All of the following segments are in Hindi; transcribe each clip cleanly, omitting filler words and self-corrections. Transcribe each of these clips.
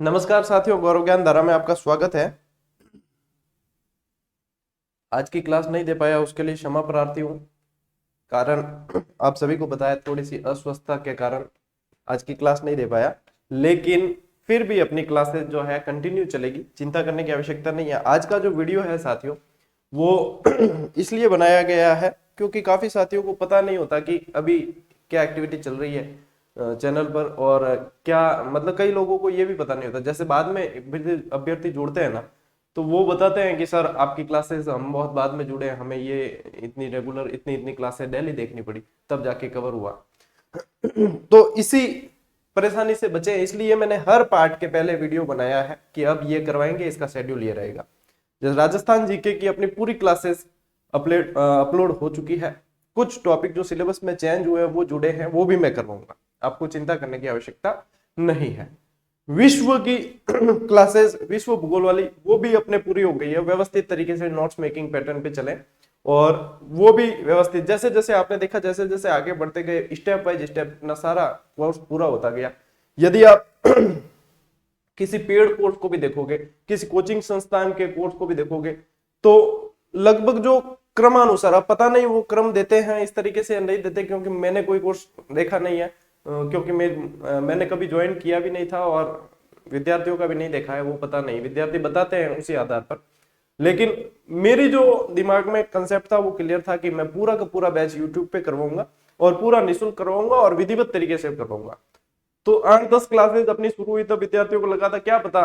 नमस्कार साथियों, गौरव ज्ञान धारा में आपका स्वागत है। आज की क्लास नहीं दे पाया, उसके लिए क्षमा प्रार्थी हूँ। कारण आप सभी को बताया, थोड़ी सी अस्वस्थता के कारण आज की क्लास नहीं दे पाया, लेकिन फिर भी अपनी क्लासेस जो है कंटिन्यू चलेगी, चिंता करने की आवश्यकता नहीं है। आज का जो वीडियो है साथियों, वो इसलिए बनाया गया है क्योंकि काफी साथियों को पता नहीं होता कि अभी क्या एक्टिविटी चल रही है चैनल पर, और क्या मतलब कई लोगों को ये भी पता नहीं होता। जैसे बाद में अभ्यर्थी जुड़ते हैं ना, तो वो बताते हैं कि सर आपकी क्लासेस हम बहुत बाद में जुड़े हैं, हमें ये इतनी रेगुलर इतनी इतनी क्लासेस डेली देखनी पड़ी, तब जाके कवर हुआ। तो इसी परेशानी से बचे, इसलिए मैंने हर पार्ट के पहले वीडियो बनाया है कि अब ये करवाएंगे, इसका शेड्यूल ये रहेगा। जैसे राजस्थान जीके की अपनी पूरी क्लासेस अपलोड हो चुकी है। कुछ टॉपिक जो सिलेबस में चेंज हुए हैं वो जुड़े हैं, वो भी मैं करवाऊंगा, आपको चिंता करने की आवश्यकता नहीं है। विश्व की क्लासेस, विश्व भूगोल वाली, वो भी अपने पूरी हो गई है। व्यवस्थित तरीके से नोट्स मेकिंग पैटर्न पे चले, और वो भी व्यवस्थित, जैसे जैसे आपने देखा, जैसे जैसे आगे बढ़ते गए स्टेप बाय स्टेप अपना सारा कोर्स पूरा होता गया। यदि आप किसी पेड कोर्स को भी देखोगे, किसी कोचिंग संस्थान के कोर्स को भी देखोगे, तो लगभग जो क्रमानुसार, अब पता नहीं वो क्रम देते हैं इस तरीके से या नहीं देते, क्योंकि मैंने कोई कोर्स देखा नहीं है, क्योंकि मैंने कभी ज्वाइन किया भी नहीं था, और विद्यार्थियों का भी नहीं देखा है, वो पता नहीं, विद्यार्थी बताते हैं उसी आधार पर। लेकिन मेरी जो दिमाग में कंसेप्ट था वो क्लियर था कि मैं पूरा का पूरा बैच यूट्यूब पे करवाऊंगा, और पूरा निःशुल्क करवाऊंगा, और विधिवत तरीके से करवाऊंगा। तो 8-10 क्लासेस अपनी शुरू हुई, तब विद्यार्थियों को लगा था क्या पता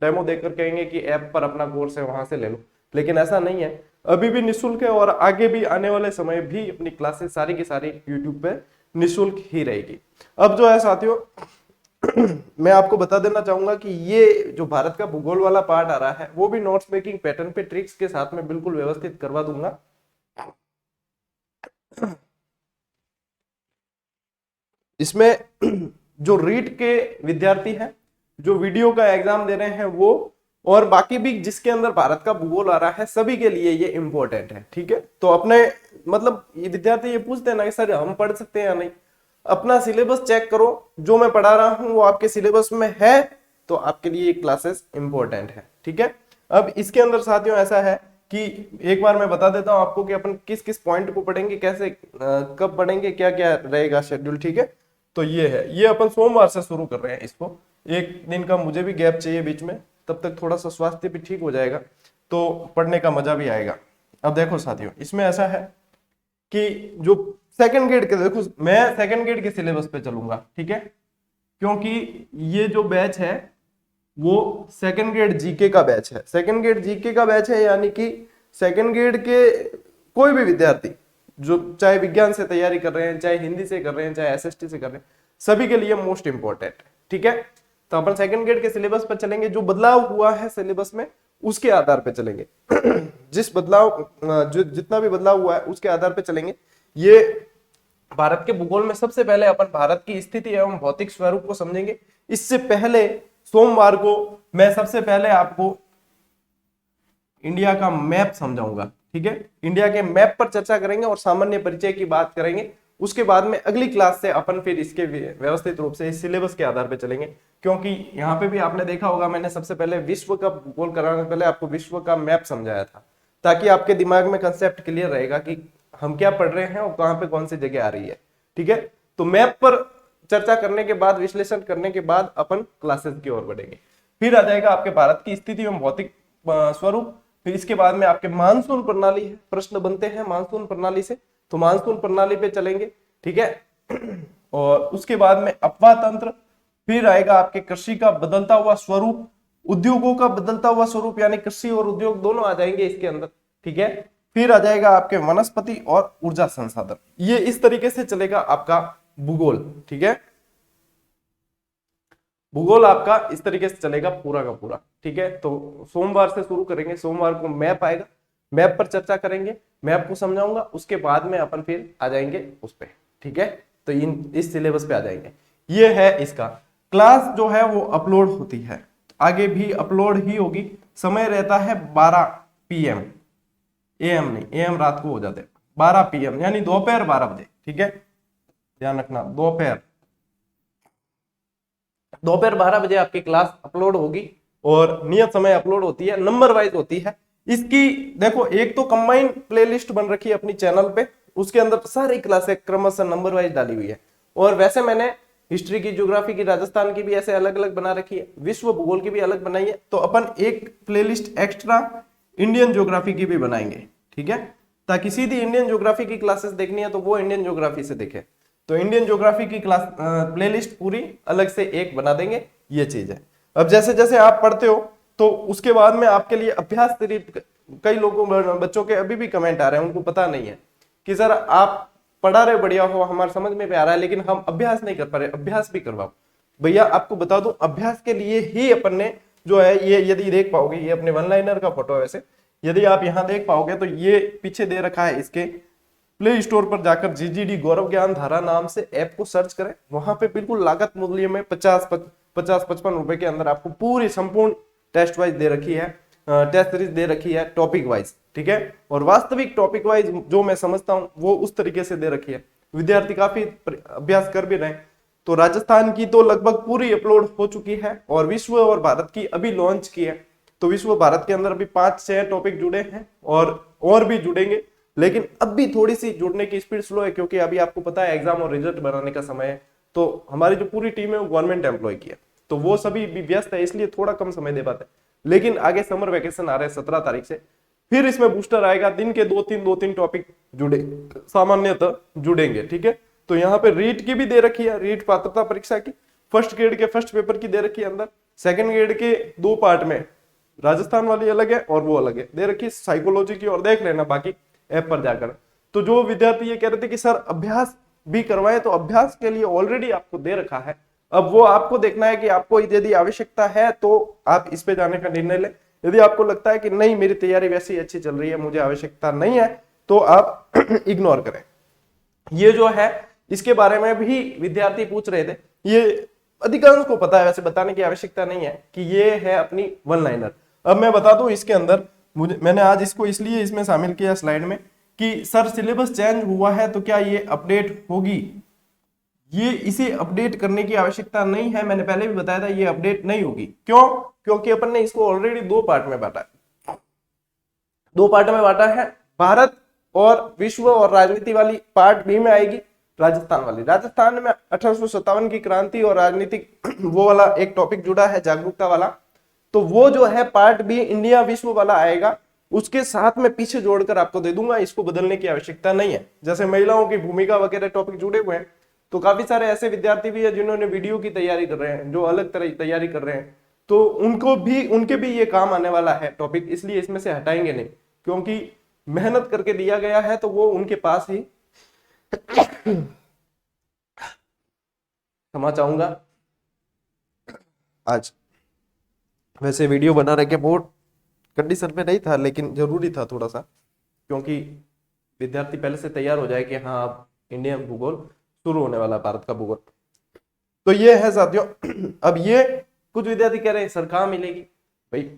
डेमो देकर कहेंगे कि ऐप पर अपना कोर्स है वहां से ले लो, लेकिन ऐसा नहीं है। अभी भी निःशुल्क है, और आगे भी आने वाले समय भी अपनी क्लासेस सारी की सारी यूट्यूब पे निःशुल्क ही रहेगी। अब जो है साथियों, मैं आपको बता देना चाहूंगा कि ये जो भारत का भूगोल वाला पार्ट आ रहा है, वो भी नोट्स मेकिंग पैटर्न पे ट्रिक्स के साथ में बिल्कुल व्यवस्थित करवा दूंगा। इसमें जो रीट के विद्यार्थी हैं, जो वीडियो का एग्जाम दे रहे हैं वो, और बाकी भी जिसके अंदर भारत का भूगोल आ रहा है, सभी के लिए ये इंपॉर्टेंट है। ठीक है, तो अपने मतलब ये विद्यार्थी ये पूछते हैं ना कि सर हम पढ़ सकते हैं या नहीं, अपना सिलेबस चेक करो, जो मैं पढ़ा रहा हूं वो आपके सिलेबस में है, तो आपके लिए ये क्लासेस इंपॉर्टेंट है। ठीक है, अब इसके अंदर साथियों ऐसा है कि एक बार मैं बता देता हूं आपको कि अपन किस किस पॉइंट को पढ़ेंगे, कैसे कब पढ़ेंगे, क्या क्या रहेगा शेड्यूल। ठीक है, तो ये है, ये अपन सोमवार से शुरू कर रहे हैं इसको। एक दिन का मुझे भी गैप चाहिए बीच में, तब तक थोड़ा सा स्वास्थ्य भी ठीक हो जाएगा, तो पढ़ने का मजा भी आएगा। अब देखो साथियों, इसमें ऐसा है कि जो सेकंड ग्रेड के, देखो मैं सेकंड ग्रेड के सिलेबस पे चलूंगा। ठीक है, क्योंकि ये जो बैच है वो सेकंड ग्रेड जीके का बैच है। सेकंड ग्रेड जीके का बैच है, यानी कि सेकंड ग्रेड के कोई भी विद्यार्थी जो चाहे विज्ञान से तैयारी कर रहे हैं, चाहे हिंदी से कर रहे हैं, चाहे एसएसटी से कर रहे हैं, सभी के लिए मोस्ट इंपॉर्टेंट। ठीक है, तो अपन सेकंड ग्रेड के सिलेबस पर चलेंगे। जो बदलाव हुआ है सिलेबस में उसके आधार पर चलेंगे। जिस बदलाव जो जितना भी बदलाव हुआ है उसके आधार पर चलेंगे। ये भारत के भूगोल में सबसे पहले अपन भारत की स्थिति एवं भौतिक स्वरूप को समझेंगे। इससे पहले सोमवार को मैं सबसे पहले आपको इंडिया का मैप समझाऊंगा। ठीक है, इंडिया के मैप पर चर्चा करेंगे और सामान्य परिचय की बात करेंगे। उसके बाद में अगली क्लास से अपन फिर इसके व्यवस्थित रूप से इस सिलेबस के आधार पर चलेंगे, क्योंकि यहाँ पे भी आपने देखा होगा, मैंने सबसे पहले विश्व का भूगोल कराने से पहले आपको विश्व का मैप समझाया था, ताकि आपके दिमाग में कंसेप्ट क्लियर रहेगा कि हम क्या पढ़ रहे हैं और कहाँ पे कौन सी जगह आ रही है। ठीक है, तो मैप पर चर्चा करने के बाद, विश्लेषण करने के बाद अपन क्लासेस की ओर बढ़ेंगे। फिर आ जाएगा आपके भारत की स्थिति एवं भौतिक स्वरूप। फिर इसके बाद में आपके मानसून प्रणाली है, प्रश्न बनते हैं मानसून प्रणाली से, तो मानसून प्रणाली पे चलेंगे। ठीक है, और उसके बाद में अपवाह तंत्र। फिर आएगा आपके कृषि का बदलता हुआ स्वरूप, उद्योगों का बदलता हुआ स्वरूप, यानी कृषि और उद्योग दोनों आ जाएंगे इसके अंदर। ठीक है, फिर आ जाएगा आपके वनस्पति और ऊर्जा संसाधन। ये इस तरीके से चलेगा आपका भूगोल। ठीक है, भूगोल आपका इस तरीके से चलेगा पूरा का पूरा। ठीक है, तो सोमवार से शुरू करेंगे। सोमवार को मैप आएगा, मैप पर चर्चा करेंगे, मैप को समझाऊंगा, उसके बाद में अपन फिर आ जाएंगे उस पे। ठीक है, तो इस सिलेबस पे आ जाएंगे। ये है इसका क्लास जो है वो अपलोड होती है, आगे भी अपलोड ही होगी। समय रहता है 12 PM, AM नहीं, AM रात को हो जाते हैं, 12 PM यानी दोपहर 12 बजे। ठीक है, ध्यान रखना, दोपहर दोपहर 12 बजे आपकी क्लास अपलोड होगी और नियत समय अपलोड होती है, नंबर वाइज होती है। इसकी देखो एक तो कंबाइंड प्लेलिस्ट बन रखी है अपनी चैनल पे, उसके अंदर सारी क्लासें क्रमशः नंबर वाइज डाली हुई है। और वैसे मैंने हिस्ट्री की, ज्योग्राफी की, राजस्थान की भी ऐसे अलग अलग बना रखी है, विश्व भूगोल की भी अलग बनाई है। तो अपन एक प्लेलिस्ट एक्स्ट्रा इंडियन ज्योग्राफी की भी बनाएंगे, ठीक है, ताकि सीधी इंडियन ज्योग्राफी की क्लासेस देखनी है तो वो इंडियन ज्योग्राफी से देखे। तो इंडियन ज्योग्राफी की क्लास प्लेलिस्ट पूरी अलग से एक बना देंगे, ये चीज है। अब जैसे जैसे आप पढ़ते हो तो उसके बाद में आपके लिए अभ्यास तरीके, कई लोगों बच्चों के अभी भी कमेंट आ रहे हैं, उनको पता नहीं है कि सर आप पढ़ा रहे बढ़िया हो, हमारे समझ में भी आ रहा है, लेकिन हम अभ्यास नहीं कर पा रहे, अभ्यास भी करवाओ। भैया आपको बता दूं, अभ्यास के लिए ही अपन ने जो है ये, यदि देख पाओगे, ये अपने वन लाइनर का फोटो है वैसे, यदि आप यहाँ देख पाओगे तो ये पीछे दे रखा है, इसके प्ले स्टोर पर जाकर जीजीडी गौरव ज्ञान धारा नाम से ऐप को सर्च करें। वहां पे बिल्कुल लागत मूल्य में 50-55 रुपए के अंदर आपको पूरी संपूर्ण टेस्ट वाइज दे रखी है, टेस्ट सीरीज दे रखी है टॉपिक वाइज, ठीक है। और वास्तविक टॉपिक वाइज जो मैं समझता हूं वो उस तरीके से दे रखी है, विद्यार्थी काफी अभ्यास कर भी रहे। तो राजस्थान की तो लगभग पूरी अपलोड हो चुकी है और विश्व और भारत की अभी लॉन्च की है। तो विश्व भारत के अंदर अभी 5-6 टॉपिक जुड़े हैं और भी जुड़ेंगे, लेकिन अब भी थोड़ी सी जुड़ने की स्पीड स्लो है, क्योंकि अभी आपको पता है एग्जाम और रिजल्ट बनाने का समय है। तो हमारी जो पूरी टीम है वो गवर्नमेंट एम्प्लॉय की है, तो वो सभी भी व्यस्त है, इसलिए थोड़ा कम समय दे पाते हैं। लेकिन आगे समर वेकेशन आ रहे हैं 17 तारीख से, फिर इसमें बूस्टर आएगा, दिन के 2-3 टॉपिक जुड़े सामान्यतः जुड़ेंगे, ठीक है। तो यहाँ पे रीट की भी दे रखी है, रीट पात्रता परीक्षा की फर्स्ट ग्रेड के फर्स्ट पेपर की दे रखी है अंदर, सेकंड ग्रेड के 2 पार्ट में, राजस्थान वाली अलग है और वो अलग है दे रखी है, साइकोलॉजी की, और देख लेना बाकी ऐप पर जाकर। तो जो विद्यार्थी ये कह रहे थे कि सर अभ्यास भी करवाएं, तो अभ्यास के लिए ऑलरेडी आपको दे रखा है, अब वो आपको देखना है कि आपको यदि आवश्यकता है तो आप इस पे जाने का निर्णय लें। यदि आपको लगता है कि नहीं मेरी तैयारी वैसे ही अच्छी चल रही है, मुझे आवश्यकता नहीं है, तो आप इग्नोर करें। ये जो है इसके बारे में भी विद्यार्थी पूछ रहे थे, ये अधिकांश को पता है, वैसे बताने की आवश्यकता नहीं है कि ये है अपनी वन लाइनर। अब मैं बता दूं इसके अंदर, मैंने आज इसको इसलिए इसमें शामिल किया स्लाइड में कि सर सिलेबस चेंज हुआ है तो क्या ये अपडेट होगी, ये इसे अपडेट करने की आवश्यकता नहीं है। मैंने पहले भी बताया था ये अपडेट नहीं होगी। क्यों? क्योंकि अपन ने इसको ऑलरेडी 2 पार्ट में बांटा है, 2 पार्ट में बांटा है। भारत और विश्व और राजनीति वाली पार्ट बी में आएगी, राजस्थान वाली। राजस्थान में 1857 की क्रांति और राजनीतिक वो वाला एक टॉपिक जुड़ा है, जागरूकता वाला, तो वो जो है पार्ट बी इंडिया विश्व वाला आएगा, उसके साथ में पीछे जोड़कर आपको दे दूंगा, इसको बदलने की आवश्यकता नहीं है। जैसे महिलाओं की भूमिका वगैरह टॉपिक जुड़े हुए हैं, तो काफी सारे ऐसे विद्यार्थी भी है जिन्होंने वीडियो की तैयारी कर रहे हैं, जो अलग तरह की तैयारी कर रहे हैं, तो उनके भी ये काम आने वाला है टॉपिक, इसलिए इसमें से हटाएंगे नहीं, क्योंकि मेहनत करके दिया गया है तो वो उनके पास ही क्षमा चाहूंगा। आज वैसे वीडियो बना रहे के बोर्ड कंडीशन में नहीं था, लेकिन जरूरी था थोड़ा सा, क्योंकि विद्यार्थी पहले से तैयार हो जाए कि हाँ अब इंडियन भूगोल शुरू होने वाला, भारत का भूगोल। तो ये है साथियों। अब ये कुछ विद्यार्थी कह रहे हैं सर कहाँ मिलेगी, भाई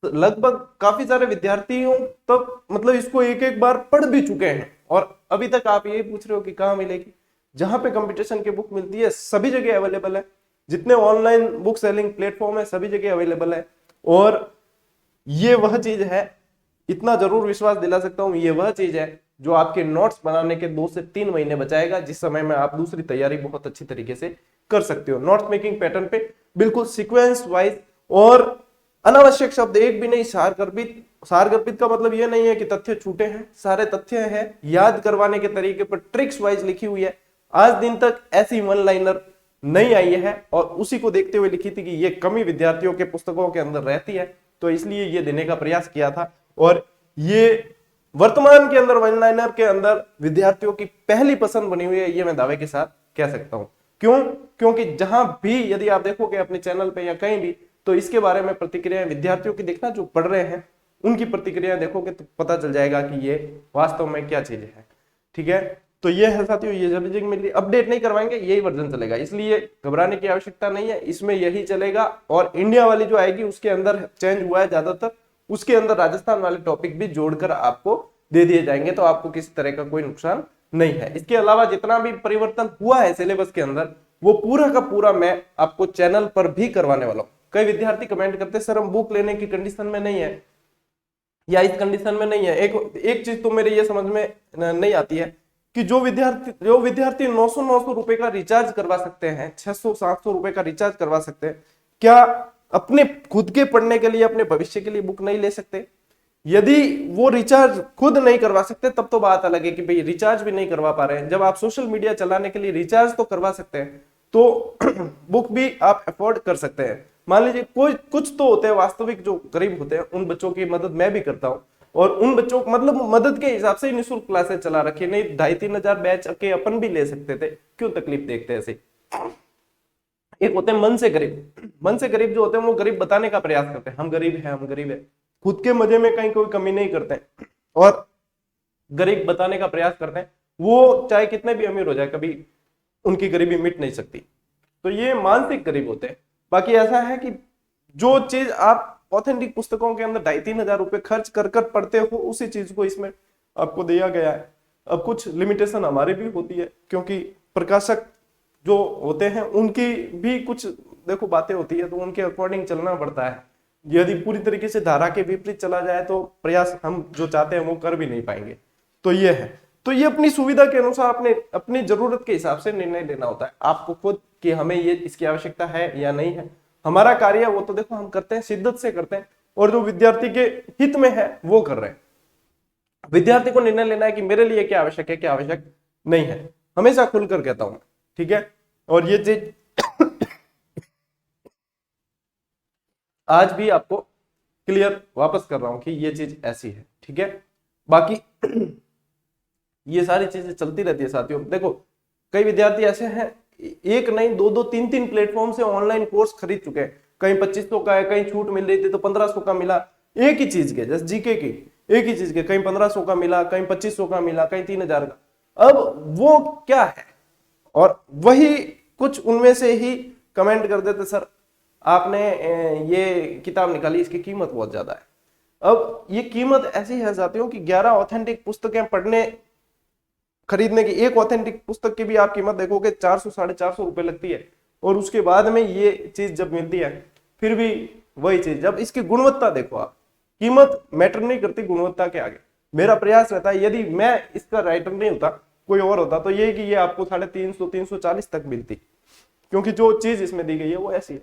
लगभग काफी सारे विद्यार्थियों तब मतलब इसको एक बार पढ़ भी चुके हैं और अभी तक आप ये पूछ रहे हो कि कहाँ मिलेगी। जहां पे कंपटीशन की बुक मिलती है सभी जगह अवेलेबल है, जितने ऑनलाइन बुक सेलिंग प्लेटफॉर्म है सभी जगह अवेलेबल है। और ये वह चीज है, इतना जरूर विश्वास दिला सकता हूं, ये वह चीज है जो आपके नोट्स बनाने के 2 से 3 महीने बचाएगा, जिस समय में आप दूसरी तैयारी बहुत अच्छी तरीके से कर सकते हो। नोट्स मेकिंग पैटर्न पे बिल्कुल सीक्वेंस वाइज, और अनावश्यक शब्द एक भी नहीं, सारगर्भित का मतलब ये नहीं है कि तथ्य छूटे हैं, सारे तथ्य हैं, याद करवाने के तरीके पर ट्रिक्स वाइज लिखी हुई है। आज दिन तक ऐसी वन लाइनर नहीं आई है और उसी को देखते हुए लिखी थी कि ये कमी विद्यार्थियों के पुस्तकों के अंदर रहती है, तो इसलिए ये देने का प्रयास किया था। और ये वर्तमान के अंदर वन लाइनर के अंदर विद्यार्थियों की पहली पसंद बनी हुई है, ये मैं दावे के साथ कह सकता हूं। क्यों? क्योंकि जहां भी यदि आप देखोगे अपने चैनल पे या कहीं भी, तो इसके बारे में प्रतिक्रियाएं विद्यार्थियों की देखना, जो पढ़ रहे हैं उनकी प्रतिक्रियाएं देखोगे तो पता चल जाएगा कि ये वास्तव में क्या चीज है। ठीक है, तो ये है साथियों, ये जब मिली अपडेट नहीं करवाएंगे, यही वर्जन चलेगा, इसलिए घबराने की आवश्यकता नहीं है, इसमें यही चलेगा। और इंडिया वाली जो आएगी उसके अंदर चेंज हुआ है ज्यादातर, उसके अंदर राजस्थान वाले टॉपिक भी जोड़कर आपको दे दिए जाएंगे, तो आपको किसी तरह का कोई नुकसान नहीं है। इसके अलावा जितना भी परिवर्तन हुआ है सिलेबस के अंदर वो पूरा का पूरा मैं आपको चैनल पर भी करवाने वाला हूं। कई विद्यार्थी कमेंट करते हैं सर हम बुक लेने की कंडीशन में नहीं है या इस कंडीशन में नहीं है। एक चीज तो मेरे ये समझ में नहीं आती है कि जो विद्यार्थी 900 रुपए का रिचार्ज करवा सकते हैं, 600-700 रुपए का रिचार्ज करवा सकते हैं, क्या अपने खुद के पढ़ने के लिए, अपने भविष्य के लिए बुक नहीं ले सकते? यदि वो रिचार्ज खुद नहीं करवा सकते तब तो बात अलग है कि भाई रिचार्ज भी नहीं करवा पा रहे हैं। जब आप सोशल मीडिया चलाने के लिए रिचार्ज तो करवा सकते हैं तो बुक भी आप अफोर्ड कर सकते हैं। मान लीजिए कोई कुछ तो होते हैं वास्तविक जो गरीब होते हैं, उन बच्चों की मदद मैं भी करता हूं और उन बच्चों को मतलब मदद के हिसाब से निःशुल्क क्लासेस चला रखी, नहीं 2,500-3 हजार बैच के अपन भी ले सकते थे, क्यों तकलीफ देखते हैं ऐसे। एक होते हैं मन से गरीब, मन से गरीब जो होते हैं वो गरीब बताने का प्रयास करते हैं, हम गरीब हैं, हम गरीब है, खुद के मजे में कहीं कोई कमी नहीं करते हैं और गरीब बताने का प्रयास करते हैं। वो चाहे कितने भी अमीर हो जाए कभी उनकी गरीबी मिट नहीं सकती। तो ये मानसिक गरीब होते हैं। बाकी ऐसा है कि जो चीज आप ऑथेंटिक पुस्तकों के अंदर 2,500-3 हजार रुपए खर्च कर कर पढ़ते हो, उसी चीज को इसमें आपको दिया गया है। अब कुछ लिमिटेशन हमारी भी होती है क्योंकि प्रकाशक जो होते हैं उनकी भी कुछ देखो बातें होती है, तो उनके अकॉर्डिंग चलना पड़ता है। यदि पूरी तरीके से धारा के विपरीत चला जाए तो प्रयास हम जो चाहते हैं वो कर भी नहीं पाएंगे। तो ये है, तो ये अपनी सुविधा के अनुसार अपनी जरूरत के हिसाब से निर्णय लेना होता है आपको खुद कि हमें ये इसकी आवश्यकता है या नहीं है। हमारा कार्य वो तो देखो हम करते हैं, शिद्दत से करते हैं और जो विद्यार्थी के हित में है वो कर रहे हैं। विद्यार्थी को निर्णय लेना है कि मेरे लिए क्या आवश्यक है, क्या आवश्यक नहीं है, हमेशा खुलकर कहता हूं, ठीक है। और ये चीज आज भी आपको क्लियर वापस कर रहा हूं कि ये चीज ऐसी है, ठीक है। बाकी ये सारी चीजें चलती रहती है साथियों। देखो कई विद्यार्थी ऐसे हैं, एक नहीं 2-2, 3-3 प्लेटफॉर्म से ऑनलाइन कोर्स खरीद चुके हैं। कहीं 2500 का है, कहीं छूट मिल रही थी तो 1500 का मिला, एक ही चीज के, जैसे जीके की एक ही चीज के, कहीं 1500 का मिला, कहीं 2500 का मिला, कहीं 3,000 का। अब वो क्या है, और वही कुछ उनमें से ही कमेंट कर देते सर आपने ये किताब निकाली, इसकी कीमत बहुत ज्यादा है। अब ये कीमत ऐसी है साथियों कि 11 ऑथेंटिक पुस्तकें पढ़ने खरीदने की, एक ऑथेंटिक पुस्तक की भी आप कीमत देखोगे 400-450 रुपए लगती है, और उसके बाद में ये चीज जब मिलती है फिर भी वही चीज। जब इसकी गुणवत्ता देखो आप, कीमत मैटर नहीं करती गुणवत्ता के आगे। मेरा प्रयास रहता है यदि मैं इसका राइटर नहीं होता, कोई और होता, तो ये कि ये आपको 350-340 तक मिलती, क्योंकि जो चीज इसमें दी गई है वो ऐसी है,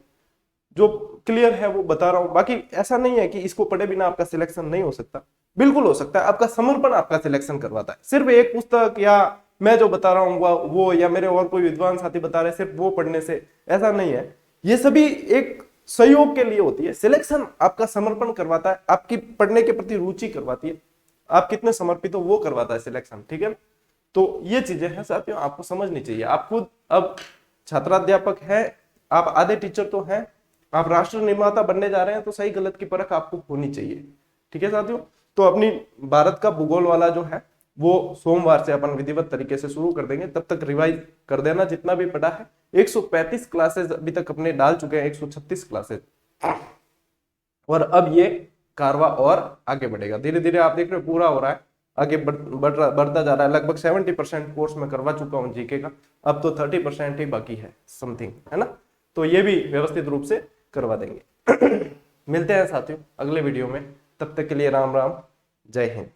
जो क्लियर है वो बता रहा हूं। बाकी ऐसा नहीं है कि इसको पढ़े बिना आपका सिलेक्शन नहीं हो सकता, बिल्कुल हो सकता है। आपका समर्पण आपका सिलेक्शन करवाता है। सिर्फ एक पुस्तक या मैं जो बता रहा हूँ वो या मेरे और कोई विद्वान साथी बता रहे सिर्फ वो पढ़ने से ऐसा नहीं है। ये सभी एक सहयोग के लिए होती है। सिलेक्शन आपका समर्पण करवाता है, आपकी पढ़ने के प्रति रुचि करवाती है, आप कितने समर्पित हो वो करवाता है सिलेक्शन, ठीक है। तो ये चीजें हैं साथियों, आपको समझनी चाहिए। आप खुद अब छात्राध्यापक है, आप आधे टीचर तो हैं, आप राष्ट्र निर्माता बनने जा रहे हैं, तो सही गलत की परख आपको होनी चाहिए, ठीक है साथियों। तो अपनी भारत का भूगोल वाला जो है वो सोमवार से अपन विधिवत तरीके से शुरू कर देंगे। तब तक रिवाइज कर देना जितना भी पढ़ा है। 135 क्लासेस अभी तक अपने डाल चुके हैं, 136 क्लासेस, और अब ये कारवा और आगे बढ़ेगा। धीरे धीरे आप देख रहे हो पूरा हो रहा है, आगे बढ़ता जा रहा है। लगभग 70% कोर्स में करवा चुका हूँ जीके का, अब तो 30% ही बाकी है समथिंग, है ना। तो ये भी व्यवस्थित रूप से करवा देंगे। मिलते हैं साथियों अगले वीडियो में, तब तक के लिए राम राम, जय हिंद।